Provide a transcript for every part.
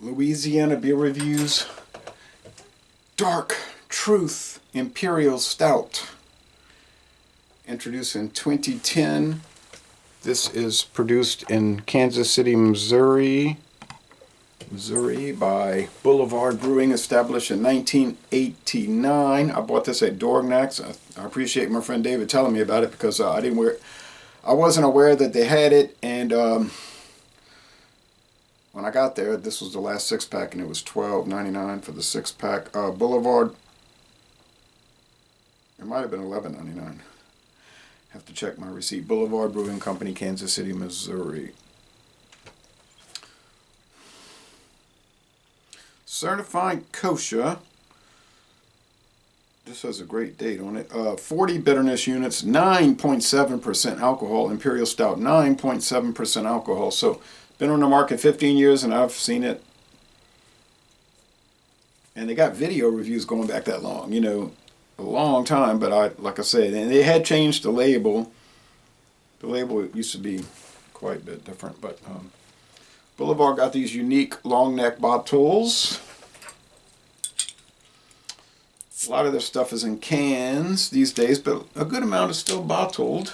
Louisiana Beer Reviews Dark Truth Imperial Stout, introduced in 2010. This is produced in Kansas City, Missouri by Boulevard Brewing, established in 1989. I bought this at Dorgnac's. I appreciate my friend David telling me about it because I wasn't aware that they had it, and when I got there, this was the last six-pack, and it was $12.99 for the six-pack. Boulevard, it might have been $11.99. Have to check my receipt. Boulevard Brewing Company, Kansas City, Missouri. Certified kosher. This has a great date on it. 40 bitterness units, 9.7% alcohol. Imperial Stout, 9.7% alcohol. So, been on the market 15 years, and I've seen it. And they got video reviews going back that long, you know, a long time. But like I said, and they had changed the label. The label used to be quite a bit different. But Boulevard got these unique long neck bottles. A lot of their stuff is in cans these days, but a good amount is still bottled.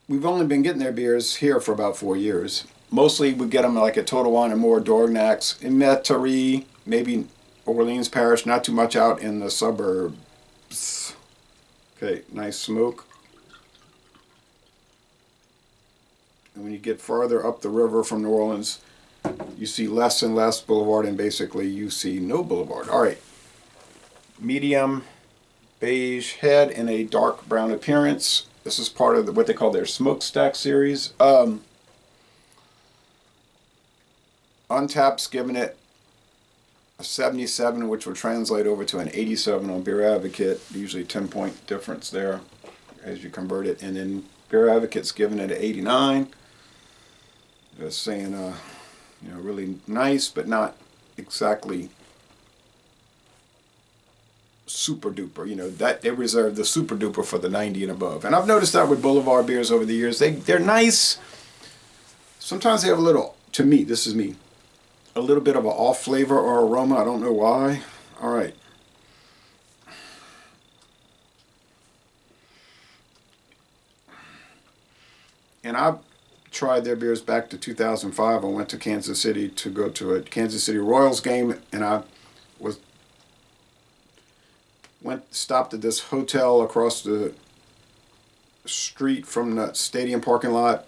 We've only been getting their beers here for about 4 years. Mostly we get them like at Total Wine and More, Dorgnac's, in Metairie, maybe Orleans Parish, not too much out in the suburbs. Okay, nice smoke. And when you get farther up the river from New Orleans, you see less and less Boulevard, and basically you see no Boulevard. All right. Medium beige head and a dark brown appearance. This is part of what they call their smokestack series. Untapped's giving it a 77, which will translate over to an 87 on Beer Advocate. Usually a 10-point difference there as you convert it. And then Beer Advocate's giving it an 89. Just saying, you know, really nice, but not exactly super duper. You know, that they reserve the super duper for the 90 and above. And I've noticed that with Boulevard beers over the years. They're nice. Sometimes they have a little, to me, this is me, a little bit of an off flavor or aroma. I don't know why. All right. And I tried their beers back to 2005. I went to Kansas City to go to a Kansas City Royals game, and I stopped at this hotel across the street from the stadium parking lot,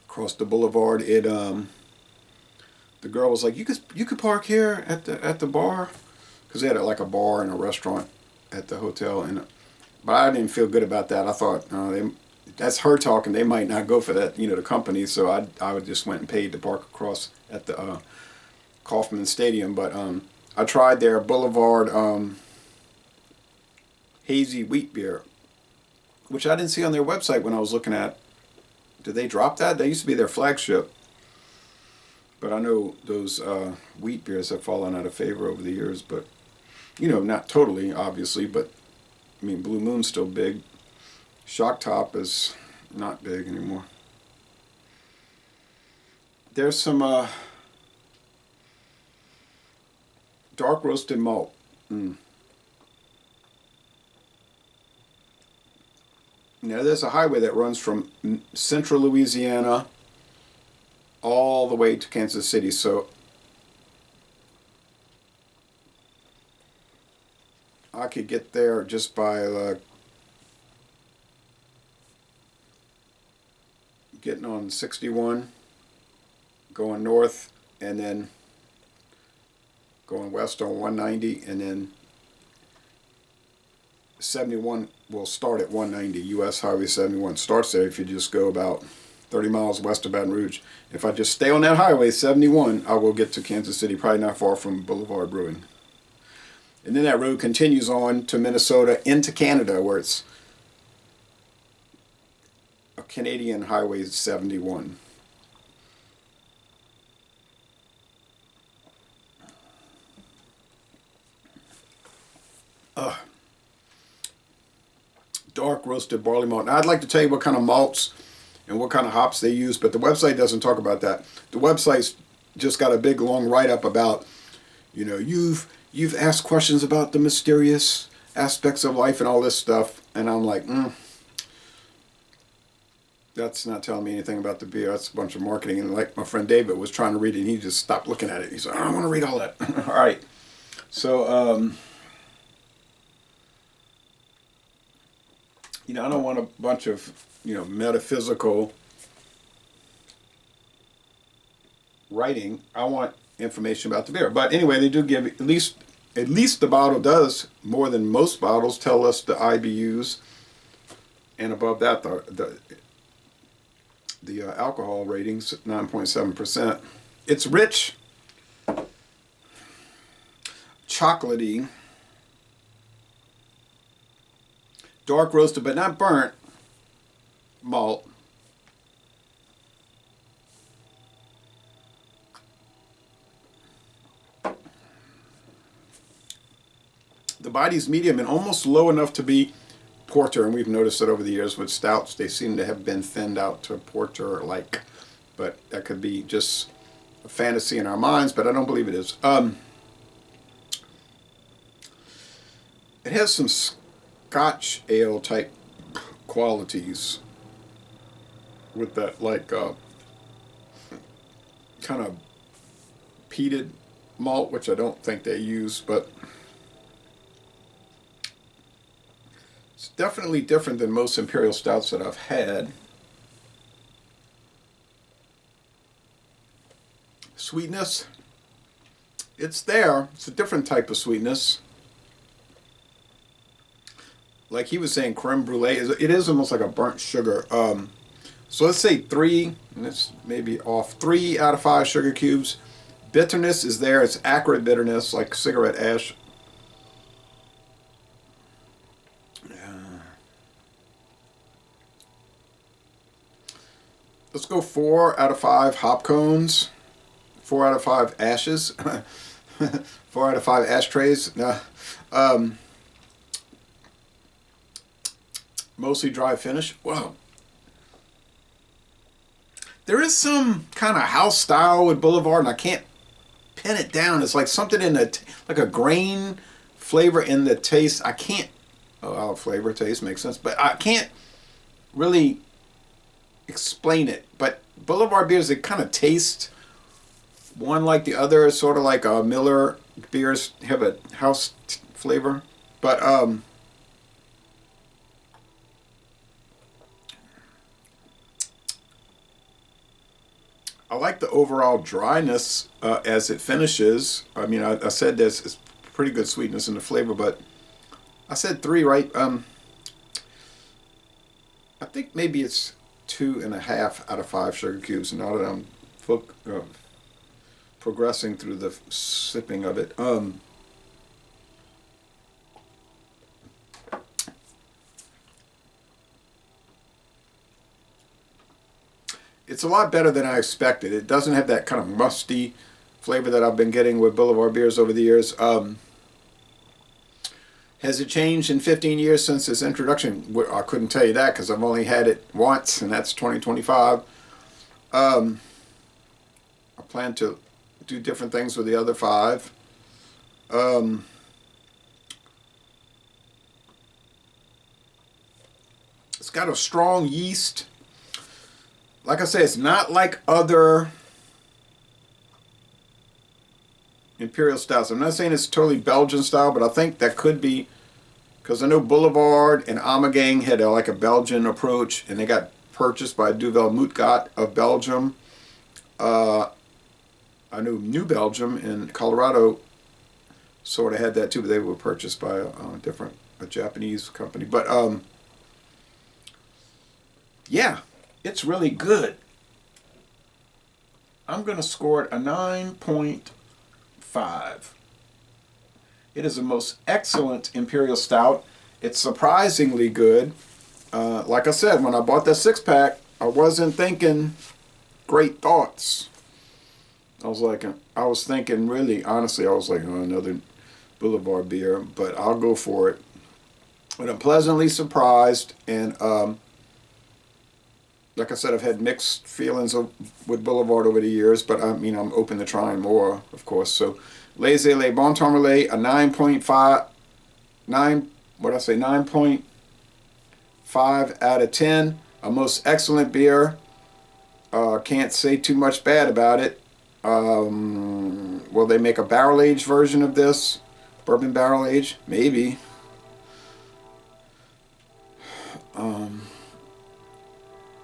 across the boulevard. The girl was like, "You could park here at the bar," because they had like a bar and a restaurant at the hotel, but I didn't feel good about that. I thought, that's her talking. They might not go for that, you know, the company. So I just went and paid to park across at the Kauffman Stadium. But I tried their Boulevard hazy wheat beer, which I didn't see on their website when I was looking at. Did they drop that? That used to be their flagship. But I know those wheat beers have fallen out of favor over the years. But, you know, not totally, obviously. But, I mean, Blue Moon's still big. Shock Top is not big anymore. There's some dark roasted malt. Now there's a highway that runs from central Louisiana all the way to Kansas City. So I could get there just by getting on 61, going north, and then going west on 190, and then 71 will start at 190. US Highway 71 starts there if you just go about 30 miles west of Baton Rouge. If I just stay on that highway 71, I will get to Kansas City, probably not far from Boulevard Brewing. And then that road continues on to Minnesota into Canada, where it's a Canadian Highway 71. Dark roasted barley malt. Now I'd like to tell you what kind of malts and what kind of hops they use, but the website doesn't talk about that. The website's just got a big long write-up about, you know, you've asked questions about the mysterious aspects of life and all this stuff, and I'm like, that's not telling me anything about the beer. That's a bunch of marketing. And like my friend David was trying to read it, and he just stopped looking at it. He said, I don't want to read all that. All right. So, you know, I don't want a bunch of, you know, metaphysical writing. I want information about the beer. But anyway, they do give, at least the bottle does, more than most bottles, tell us the IBUs. And above that, the alcohol ratings, 9.7%. It's rich, chocolatey, dark roasted but not burnt malt. The body's medium and almost low enough to be porter, and we've noticed that over the years with stouts, they seem to have been thinned out to porter-like, but that could be just a fantasy in our minds, but I don't believe it is. It has some Scotch ale type qualities with that, like, kind of peated malt, which I don't think they use, but it's definitely different than most imperial stouts that I've had. Sweetness, it's there. It's a different type of sweetness. Like he was saying, crème brulée, it is almost like a burnt sugar. So let's say 3, and it's maybe off, 3 out of 5 sugar cubes. Bitterness is there. It's acrid bitterness, like cigarette ash. Let's go 4 out of 5 hop cones, 4 out of 5 ashes, 4 out of 5 ashtrays. No, mostly dry finish. Wow. There is some kind of house style with Boulevard, and I can't pin it down. It's like something in the, like a grain flavor in the taste. I can't, oh, flavor, taste makes sense, but I can't really explain it. But Boulevard beers, they kind of taste one like the other, sort of like Miller beers have a house flavor. But I like the overall dryness as it finishes. I mean, I said there's pretty good sweetness in the flavor, but I said 3, right? I think maybe it's 2.5 out of 5 sugar cubes. Now that I'm progressing through the sipping of it, it's a lot better than I expected. It doesn't have that kind of musty flavor that I've been getting with Boulevard beers over the years. Has it changed in 15 years since its introduction? I couldn't tell you that because I've only had it once, and that's 2025. I plan to do different things with the other 5. It's got a strong yeast. Like I say, it's not like other imperial styles. I'm not saying it's totally Belgian style, but I think that could be, because I know Boulevard and Amagang had like a Belgian approach, and they got purchased by Duvel Moutgat of Belgium. I know New Belgium in Colorado sort of had that too, but they were purchased by a Japanese company. But yeah, it's really good. I'm going to score it a 9.5. It is the most excellent imperial stout. It's surprisingly good. Like I said, when I bought that 6-pack, I wasn't thinking great thoughts. I was thinking really, honestly, I was like, oh, another Boulevard beer, but I'll go for it. But I'm pleasantly surprised, and like I said, I've had mixed feelings with Boulevard over the years, but I mean, I'm open to trying more, of course. So, Les Le Bon Temps Relais, a 9.5 out of 10. A most excellent beer. Can't say too much bad about it. Will they make a barrel aged version of this? Bourbon barrel aged? Maybe.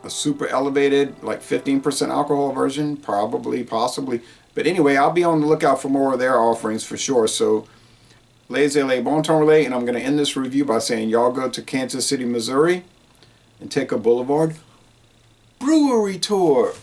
A super elevated, like 15% alcohol version? Probably, possibly. But anyway, I'll be on the lookout for more of their offerings for sure. So, Les Le Bon Temps Relais, and I'm going to end this review by saying y'all go to Kansas City, Missouri, and take a Boulevard Brewery tour.